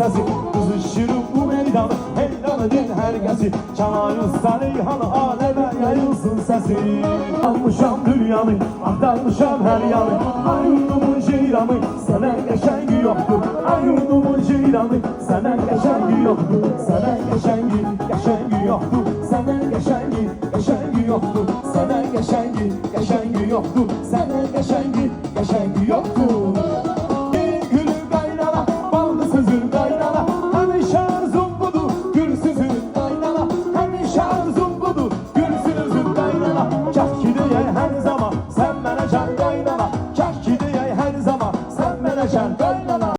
sesi, kızışırım bu meydanı, heyran edin herkesi. Çalar usta Reyhan'ı, aleme yayılsın sesi. Almışam dünyanı, aktarmışam her yanı, ay yurdumun ceyranı, sana geçengi yoktur. Ay yurdumun ceyranı, sana geçengi yoktur. Sana geçengi yoktur. Sana geçengi yoktur. Sana geçengi yoktur. Sana geçengi